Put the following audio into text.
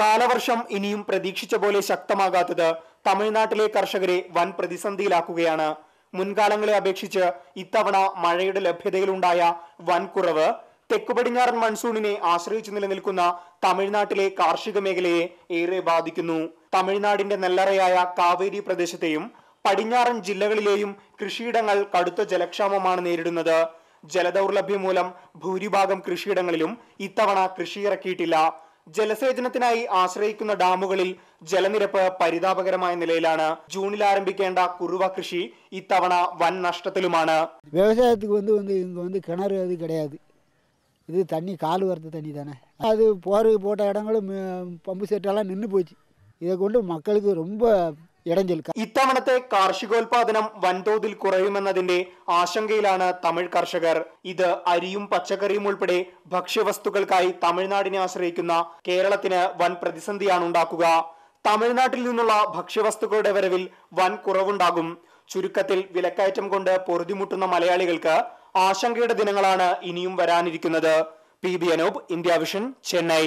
കാലവർഷം ഇനിയും പ്രതീക്ഷിച്ച പോലെ ശക്തമാകാത്തത് തമിഴ്നാട്ടിലെ കർഷകരെ വൻ പ്രതിസന്ധിയിലാക്കുകയാണ്. മുൻകാലങ്ങളെ അപേക്ഷിച്ച് ഇത്തവണ മഴയുടെ ലഭ്യതയിലുണ്ടായ വൻ കുറവ് തെക്കു പടിഞ്ഞാറൻ മൺസൂണിനെ ആശ്രയിച്ചു നിലനിൽക്കുന്ന തമിഴ്നാട്ടിലെ കാർഷിക മേഖലയെ ഏറെ ബാധിക്കുന്നു. തമിഴ്നാടിന്റെ നെല്ലറയായ കാവേരി പ്രദേശത്തെയും പടിഞ്ഞാറൻ ജില്ലകളിലെയും കൃഷിയിടങ്ങൾ കടുത്ത ജലക്ഷാമമാണ് നേരിടുന്നത്. ജലദൗർലഭ്യം മൂലം ഭൂരിഭാഗം കൃഷിയിടങ്ങളിലും ഇത്തവണ കൃഷിയിറക്കിയിട്ടില്ല. ജലസേചനത്തിനായി ആശ്രയിക്കുന്ന ഡാമുകളിൽ ജലനിരപ്പ് പരിതാപകരമായ നിലയിലാണ്. ജൂണിൽ ആരംഭിക്കേണ്ട കുറുവ കൃഷി ഇത്തവണ വൻ നഷ്ടത്തിലുമാണ്. വ്യവസായத்துக்கு കിണർ അത് கிடையாது. ഇത് തണ്ണി കാല് വറുത്ത തണ്ണി തന്നെ. അത് പോറ് പോട്ട ഇടങ്ങളും പമ്പ് സെറ്റെല്ലാം നിന്ന് പോയി. ഇതുകൊണ്ട് മക്കൾക്ക് ரொம்ப ഇടഞ്ചൽ. ഇത്തവണത്തെ കാർഷികോൽപാദനം വൻതോതിൽ കുറയുമെന്നതിന്റെ ആശങ്കയിലാണ് തമിഴ് കർഷകർ. ഇത് അരിയും പച്ചക്കറിയും ഉൾപ്പെടെ ഭക്ഷ്യവസ്തുക്കൾക്കായി തമിഴ്നാടിനെ ആശ്രയിക്കുന്ന കേരളത്തിന് വൻ പ്രതിസന്ധിയാണ് ഉണ്ടാക്കുക. തമിഴ്നാട്ടിൽ നിന്നുള്ള ഭക്ഷ്യവസ്തുക്കളുടെ വരവിൽ വൻ കുറവുണ്ടാകും. ചുരുക്കത്തിൽ വിലക്കയറ്റം കൊണ്ട് പൊറുതിമുട്ടുന്ന മലയാളികൾക്ക് ആശങ്കയുടെ ദിനങ്ങളാണ് ഇനിയും വരാനിരിക്കുന്നത്. PB Anoop, India vision, Chennai.